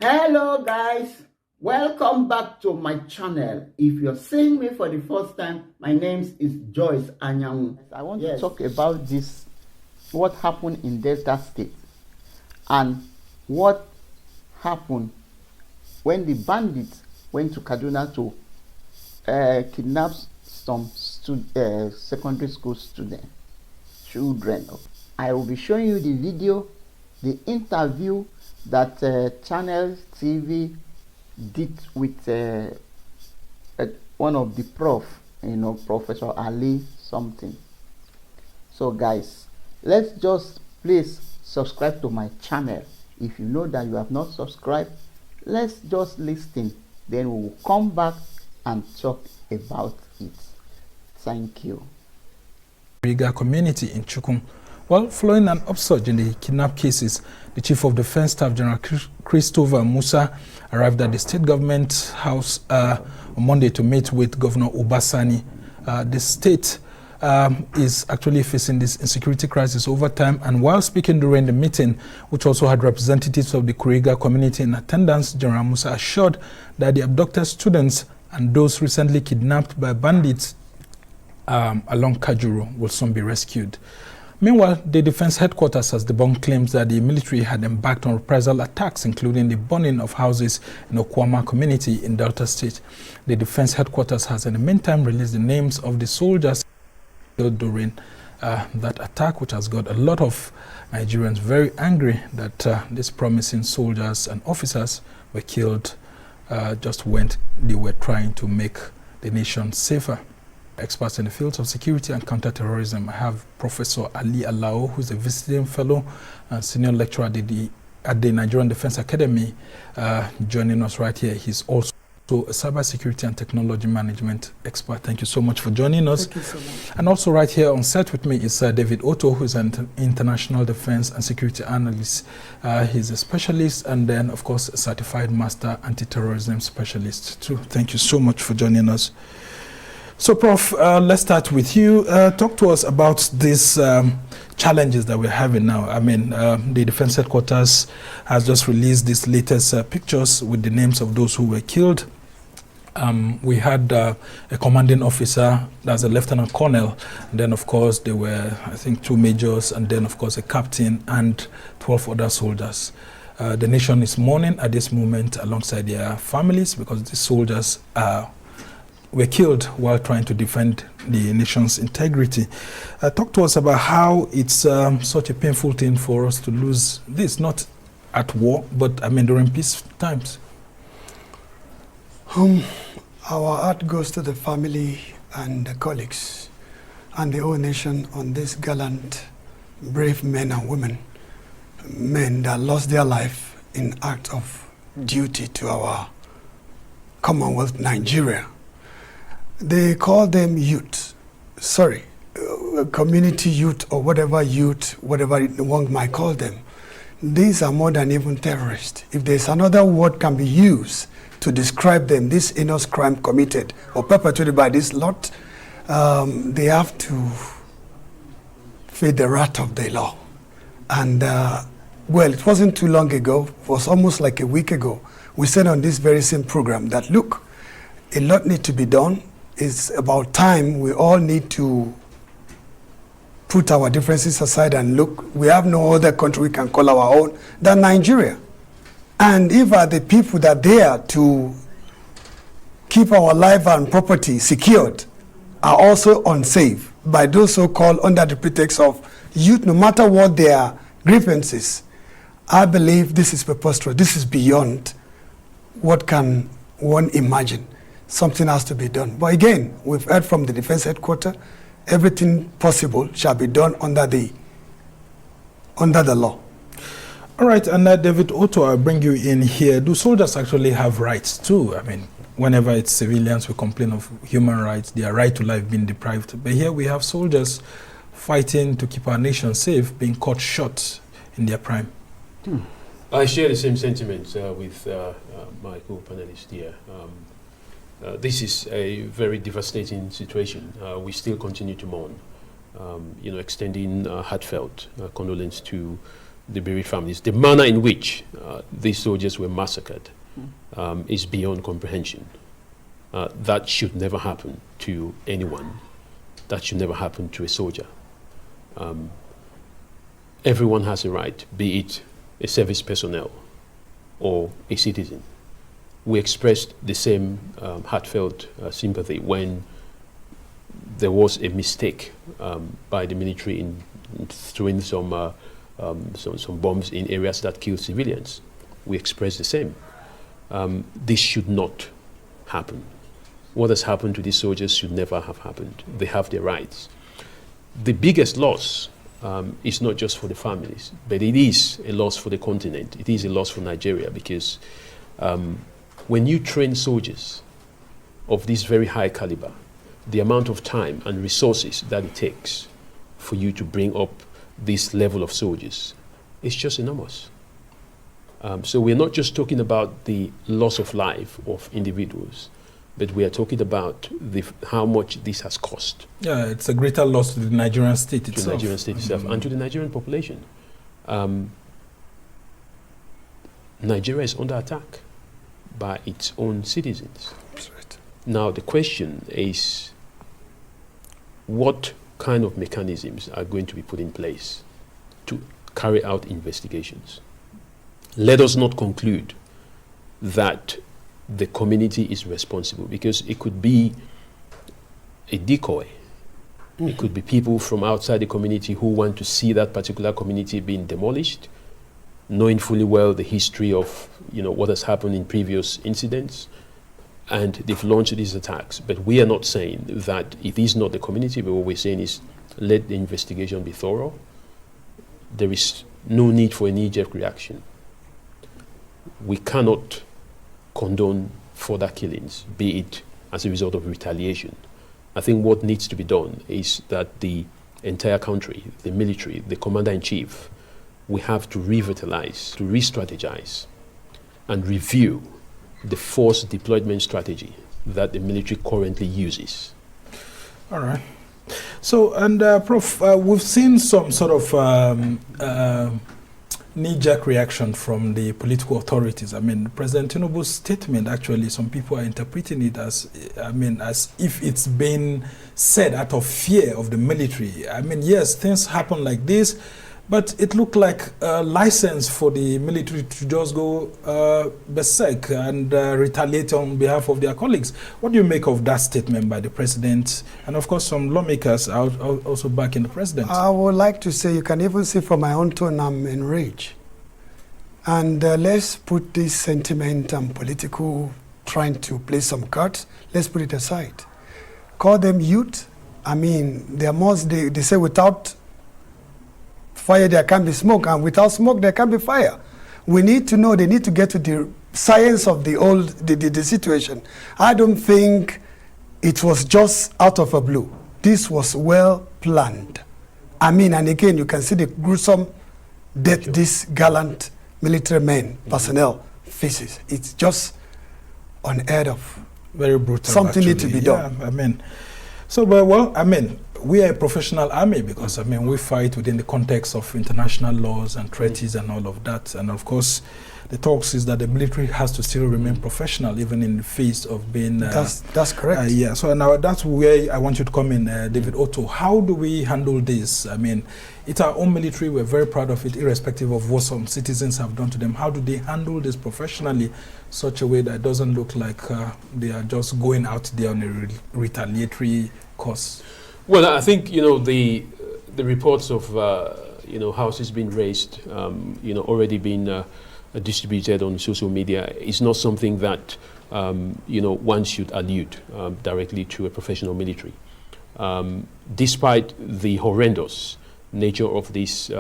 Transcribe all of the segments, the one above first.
Hello guys, welcome back to my channel. If you're seeing me for the first time, my name is Joyce Anyanwu. I want to talk about this, what happened in Delta State and what happened when the bandits went to Kaduna to kidnap some secondary school children. I will be showing you the video, the interview that Channel TV did with one of the Professor Ali something. So guys, let's just please subscribe to my channel. If you know that you have not subscribed, let's just listen, then we will come back and talk about it. Thank you. Kuriga community in Chukum. Well, following an upsurge in the kidnap cases, the Chief of Defense Staff General Christopher Musa arrived at the state government house on Monday to meet with Governor Obasani. The state is actually facing this insecurity crisis over time, and while speaking during the meeting, which also had representatives of the Kuriga community in attendance, General Musa assured that the abducted students and those recently kidnapped by bandits along Kajuru will soon be rescued. Meanwhile, the defense headquarters has debunked claims that the military had embarked on reprisal attacks, including the burning of houses in Okwama community in Delta State. The defense headquarters has in the meantime released the names of the soldiers killed during that attack, which has got a lot of Nigerians very angry that these promising soldiers and officers were killed just when they were trying to make the nation safer. Experts in the fields of security and counterterrorism. I have Professor Ali Alao, who's a visiting fellow and senior lecturer at the Nigerian Defense Academy, joining us right here. He's also a cybersecurity and technology management expert. Thank you so much for joining us. Thank you so much. And also right here on set with me is David Otto, who's an international defense and security analyst. He's a specialist and then, of course, a certified master anti-terrorism specialist too. Thank you so much for joining us. So, Prof, let's start with you. Talk to us about these challenges that we're having now. I mean, the Defense Headquarters has just released these latest pictures with the names of those who were killed. We had a commanding officer, that's a lieutenant colonel, and then, of course, there were, I think, 2 majors, and then, of course, a captain and 12 other soldiers. The nation is mourning at this moment alongside their families because the soldiers were killed while trying to defend the nation's integrity. Talk to us about how it's such a painful thing for us to lose this, not at war, but I mean during peace times. Our heart goes to the family and the colleagues and the whole nation on these gallant, brave men and women, men that lost their life in act of duty to our Commonwealth, Nigeria. They call them youth, community youth or whatever one might call them. These are more than even terrorists. If there's another word can be used to describe them, this heinous crime committed or perpetrated by this lot, they have to face the wrath of the law. And well, it wasn't too long ago, it was almost like a week ago, we said on this very same program that, look, a lot needs to be done. It's about time we all need to put our differences aside and look, we have no other country we can call our own than Nigeria. And if the people that are there to keep our life and property secured are also unsafe by those so-called under the pretext of youth, no matter what their grievances, I believe this is preposterous. This is beyond what can one imagine. Something has to be done. But again, we've heard from the Defense Headquarters, everything possible shall be done under the law. All right, and David Otto, I'll bring you in here. Do soldiers actually have rights too? I mean, whenever it's civilians, we complain of human rights, their right to life being deprived. But here we have soldiers fighting to keep our nation safe, being caught short in their prime. I share the same sentiments with my co-panelist here. This is a very devastating situation. We still continue to mourn, extending heartfelt condolence to the bereaved families. The manner in which these soldiers were massacred is beyond comprehension. That should never happen to anyone. That should never happen to a soldier. Everyone has a right, be it a service personnel or a citizen. We expressed the same heartfelt sympathy when there was a mistake by the military in throwing some bombs in areas that killed civilians. We expressed the same. This should not happen. What has happened to these soldiers should never have happened. They have their rights. The biggest loss is not just for the families, but it is a loss for the continent. It is a loss for Nigeria, because when you train soldiers of this very high caliber, the amount of time and resources that it takes for you to bring up this level of soldiers is just enormous. So we're not just talking about the loss of life of individuals, but we are talking about how much this has cost. Yeah, it's a greater loss to the Nigerian state itself. To the Nigerian state itself and to the Nigerian population. Nigeria is under attack by its own citizens. That's right. Now the question is, what kind of mechanisms are going to be put in place to carry out investigations? Let us not conclude that the community is responsible, because it could be a decoy. It could be people from outside the community who want to see that particular community being demolished, knowing fully well the history of what has happened in previous incidents, and they've launched these attacks. But we are not saying that it is not the community, but what we're saying is let the investigation be thorough. There is no need for a knee-jerk reaction. We cannot condone further killings, be it as a result of retaliation. I think what needs to be done is that the entire country, the military, the commander-in-chief, we have to revitalize, to re-strategize, and review the force deployment strategy that the military currently uses. All right. So, and Prof, we've seen some sort of knee-jerk reaction from the political authorities. I mean, President Tinubu's statement, actually, some people are interpreting it as, as if it's been said out of fear of the military. I mean, yes, things happen like this, but it looked like a license for the military to just go berserk and retaliate on behalf of their colleagues. What do you make of that statement by the president? And of course, some lawmakers are also backing the president. I would like to say, you can even see from my own tone, I'm enraged. And let's put this sentiment and political trying to play some cards, let's put it aside. Call them youth. I mean, they say without fire there can be smoke, and without smoke there can be fire. We need to know, they need to get to the science of the situation. I don't think it was just out of a blue. This was well planned. I mean, and again, you can see the gruesome death this gallant military men, personnel faces. It's just unheard of. Very brutal. Something actually. needs to be done. Yeah, I mean, so, but well, I mean, we are a professional army because, I mean, we fight within the context of international laws and treaties and all of that. And of course, the talks is that the military has to still remain professional, even in the face of being... that's correct. Yeah, so now that's where I want you to come in, David Otto. How do we handle this? I mean, it's our own military. We're very proud of it, irrespective of what some citizens have done to them. How do they handle this professionally, such a way that it doesn't look like they are just going out there on a retaliatory course? Well, I think, the reports of, houses being raised, already been distributed on social media is not something that, one should allude directly to a professional military. Despite the horrendous nature of this,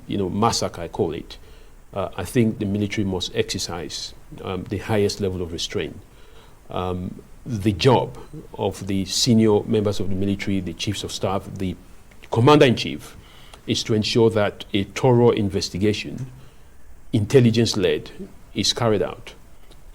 massacre, I call it, I think the military must exercise the highest level of restraint. The job of the senior members of the military, the chiefs of staff, the commander-in-chief, is to ensure that a thorough investigation, intelligence-led, is carried out,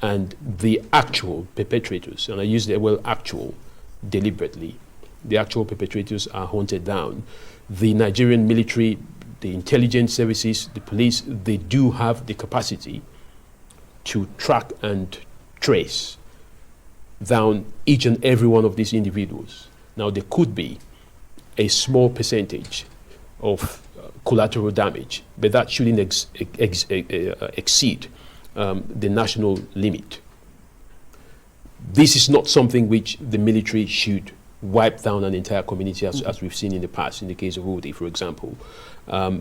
and the actual perpetrators, and I use the word actual deliberately, the actual perpetrators are hunted down. The Nigerian military, the intelligence services, the police, they do have the capacity to track and trace down each and every one of these individuals. Now, there could be a small percentage of collateral damage, but that shouldn't exceed the national limit. This is not something which the military should wipe down an entire community, as we've seen in the past, in the case of Udi, for example.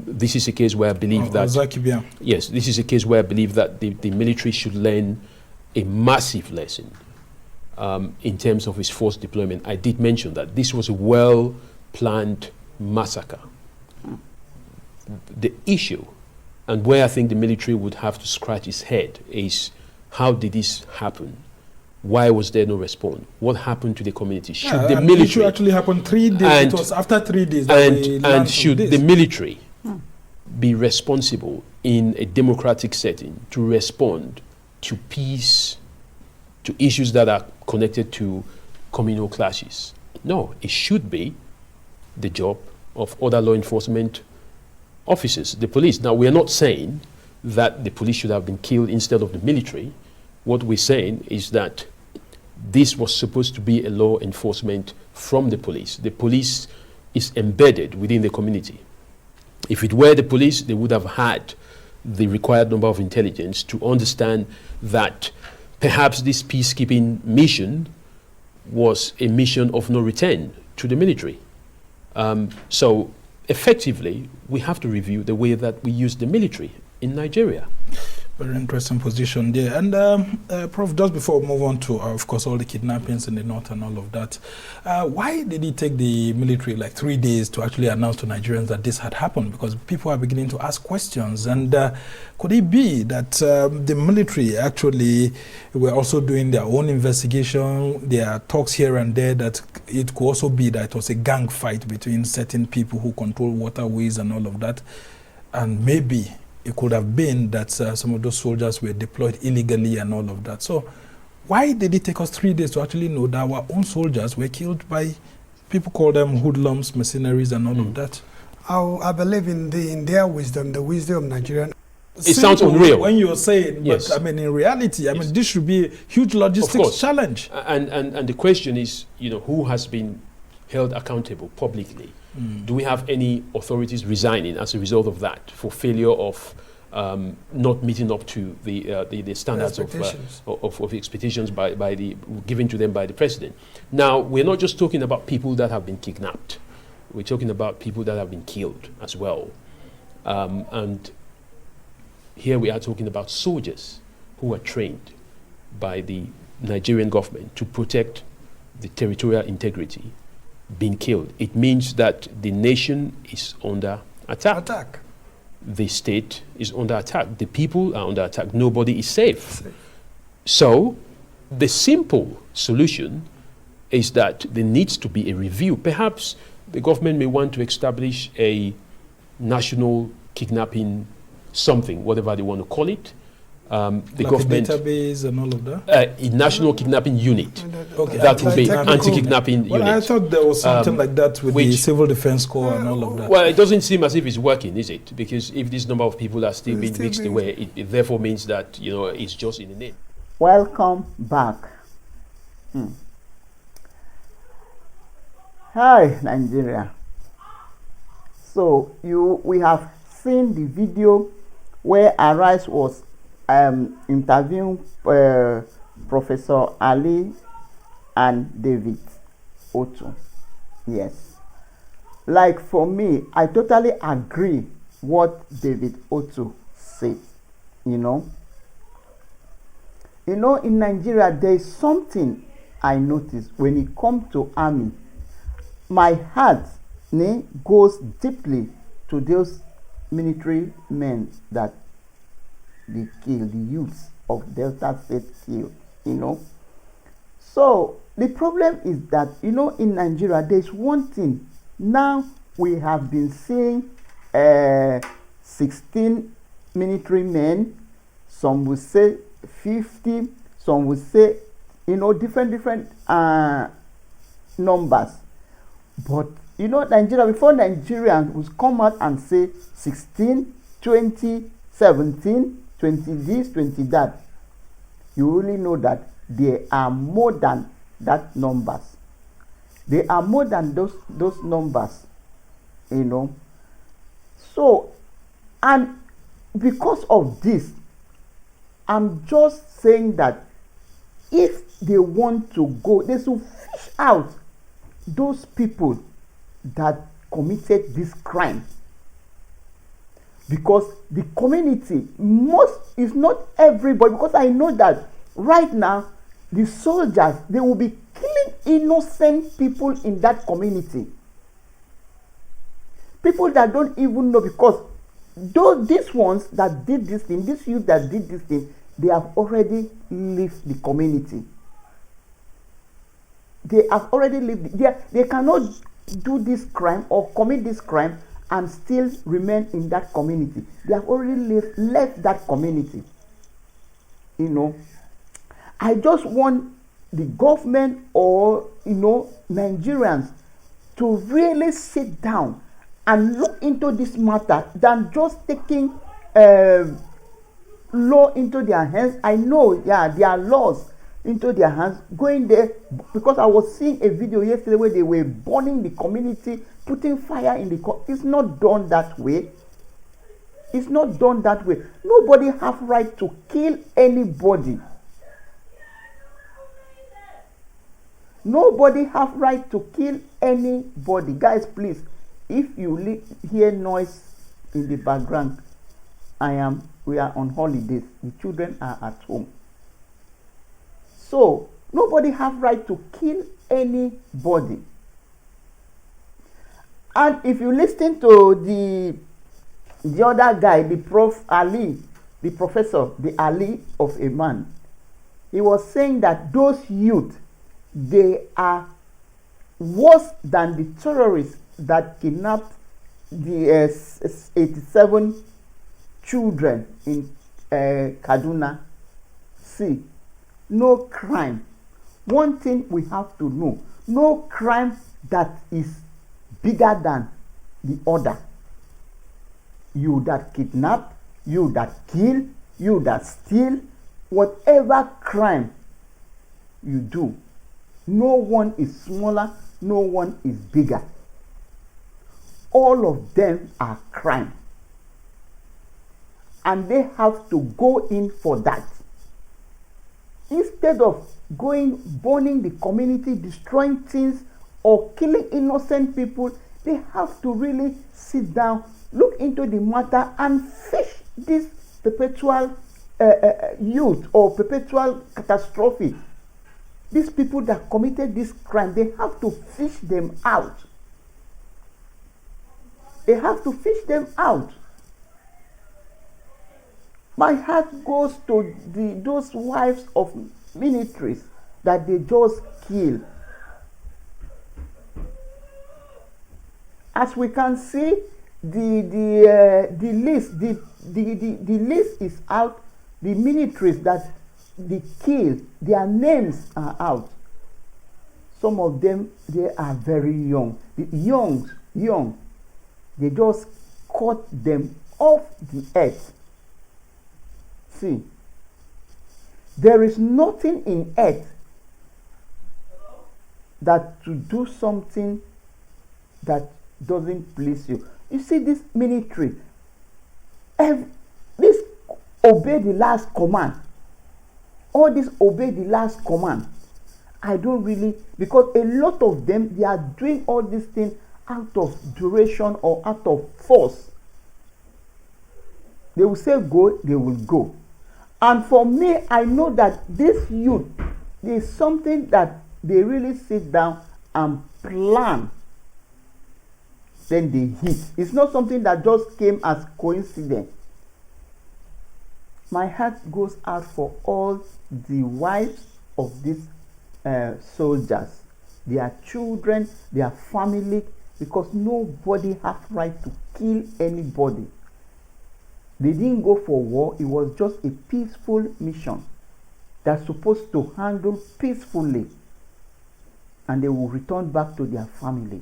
This is a case where I believe that... Yes, this is a case where I believe that the military should learn a massive lesson in terms of its force deployment. I did mention that this was a well-planned massacre. The issue, and where I think the military would have to scratch its head, is how did this happen? Why was there no response? What happened to the community? Should the military... It should actually happen 3 days. And, it was after 3 days. And should the military be responsible in a democratic setting to respond to peace, to issues that are connected to communal clashes? No, it should be the job of other law enforcement officers, the police. Now, we are not saying that the police should have been killed instead of the military. What we're saying is that this was supposed to be a law enforcement from the police. The police is embedded within the community. If it were the police, they would have had the required number of intelligence to understand that perhaps this peacekeeping mission was a mission of no return to the military. So effectively, we have to review the way that we use the military in Nigeria. Very interesting position there. And Prof, just before we move on to, of course, all the kidnappings in the north and all of that, why did it take the military like 3 days to actually announce to Nigerians that this had happened? Because people are beginning to ask questions. And could it be that the military actually were also doing their own investigation? There are talks here and there that it could also be that it was a gang fight between certain people who control waterways and all of that. And maybe it could have been that some of those soldiers were deployed illegally and all of that. So why did it take us 3 days to actually know that our own soldiers were killed by, people call them hoodlums, mercenaries and all of that? I believe in their wisdom, the wisdom of Nigerian. It sounds unreal. When you're saying, yes. But I mean, in reality, I mean, this should be a huge logistics challenge. And the question is, who has been held accountable publicly? Do we have any authorities resigning as a result of that for failure of not meeting up to the standards of expectations given to them by the president? Now, we're not just talking about people that have been kidnapped. We're talking about people that have been killed as well. And here we are talking about soldiers who are trained by the Nigerian government to protect the territorial integrity being killed. It means that the nation is under attack. The state is under attack. The people are under attack. Nobody is safe. So the simple solution is that there needs to be a review. Perhaps the government may want to establish a national kidnapping something, whatever they want to call it. The government, a database and all of that? A national kidnapping unit. Okay. That will be anti-kidnapping unit. I thought there was something like that with the Civil Defense Corps and all of that. Well, it doesn't seem as if it's working, is it? Because if this number of people are still being mixed away, it therefore means that, it's just in the name. Welcome back. Hi, Nigeria. So we have seen the video where Arise was interviewing Professor Ali and David Otto. Yes. Like for me, I totally agree what David Otto said. In Nigeria, there is something I noticed when it comes to army. My heart goes deeply to those military men that they kill, the youths of Delta State kill, So the problem is that, in Nigeria, there's one thing. Now we have been seeing 16 military men, some will say 50, some will say, different numbers. But You know, Nigeria, before Nigerians would come out and say 16, 20, 17, 20 this, 20 that, you really know that there are more than that numbers. They are more than those numbers, you know. So, and because of this, I'm just saying that if they want to go, they should fish out those people that committed this crime. Because the community is not everybody, because I know that right now the soldiers, they will be killing innocent people in that community. People that don't even know, because these ones that did this thing, these youth that did this thing, they have already left the community. They have already lived. They cannot do this crime or commit this crime and still remain in that community. They have already left that community. You know, I just want the government or, you know, Nigerians to really sit down and look into this matter than just taking law into their hands. I know, yeah, there are laws into their hands, going there, because I was seeing a video yesterday where they were burning the community, putting fire in the it's not done that way. It's not done that way. Nobody have right to kill anybody. Nobody have right to kill anybody. Guys, please, if you hear noise in the background, we are on holidays. The children are at home. So nobody have right to kill anybody. And if you listen to the other guy, the Prof Ali, the professor, the Ali of a man, he was saying that those youth, they are worse than the terrorists that kidnapped the 87 children in Kaduna. See, no crime. One thing we have to know, no crime that is bigger than the other. You that kidnap, you that kill, you that steal, whatever crime you do, no one is smaller, no one is bigger. All of them are crime. And they have to go in for that. Instead of burning the community, destroying things, or killing innocent people, they have to really sit down, look into the matter, and fish this perpetual youth or perpetual catastrophe. These people that committed this crime, they have to fish them out. They have to fish them out. My heart goes to those wives of militaries that they just kill. As we can see, the list is out. The militaries that they kill, their names are out. Some of them, they are very young. The young, they just cut them off the earth. See, there is nothing in earth that to do something that doesn't please you. You see, this military, this obey the last command. All this obey the last command. I don't really, because a lot of them, they are doing all these things out of duration or out of force. They will say go, they will go. And for me, I know that this youth, there is something that they really sit down and plan. Then they hit. It's not something that just came as coincidence. My heart goes out for all the wives of these soldiers, their children, their family, because nobody has right to kill anybody. They didn't go for war. It was just a peaceful mission that's supposed to handle peacefully, and they will return back to their family.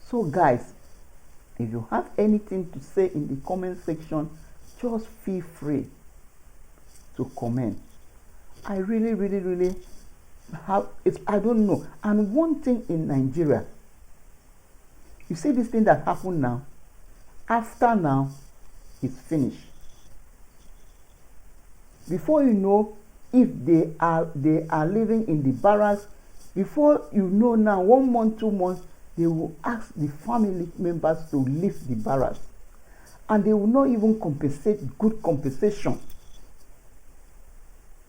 So guys, if you have anything to say in the comment section, just feel free to comment. I really have it. I don't know. And one thing in Nigeria, you see this thing that happened now, after now, it's finished. Before you know, if they are living in the barracks, before you know now, 1 month, 2 months, they will ask the family members to leave the barracks, and they will not even compensate good compensation.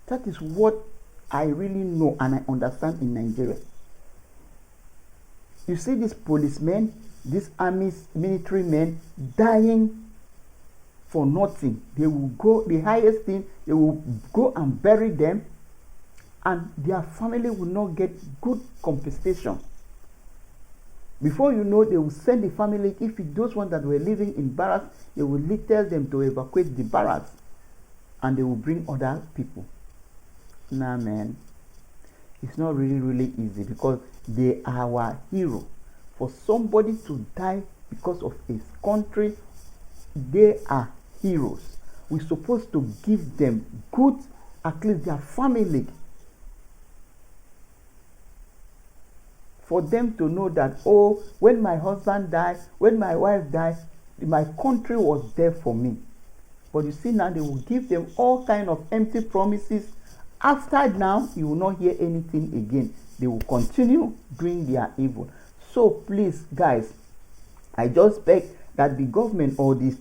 That is what I really know and I understand in Nigeria. You see these policemen, these army military men dying for nothing. They will go, the highest thing, they will go and bury them, and their family will not get good compensation. Before you know, they will send the family, if it's those ones that were living in barracks, they will tell them to evacuate the barracks, and they will bring other people. Nah, man, it's not really easy, because they are our hero. For somebody to die because of his country, they are heroes. We're supposed to give them good, at least their family, for them to know that, oh, when my husband died, when my wife died, my country was there for me. But you see now, they will give them all kind of empty promises. After now, you will not hear anything again. They will continue doing their evil. So please, guys, I just beg that the government or this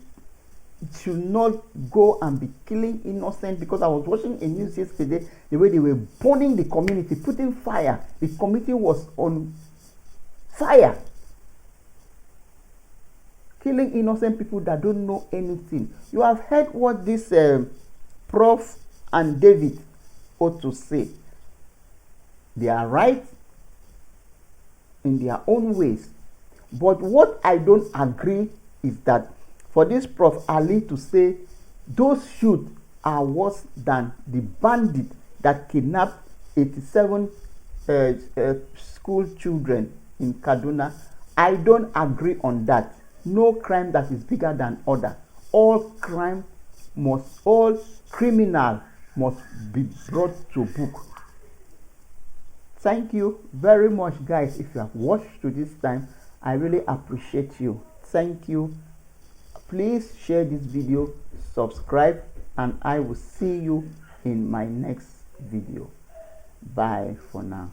should not go and be killing innocent, because I was watching a news yesterday, the way they were burning the community, putting fire. The community was on fire, killing innocent people that don't know anything. You have heard what this Prof and David ought to say. They are right in their own ways, but what I don't agree is that for this Prof Ali to say those shoots are worse than the bandit that kidnapped 87 school children in Kaduna, I don't agree on that. No crime that is bigger than other. All criminal must be brought to book. Thank you very much, guys. If you have watched to this time, I really appreciate you. Thank you. Please share this video, subscribe, and I will see you in my next video. Bye for now.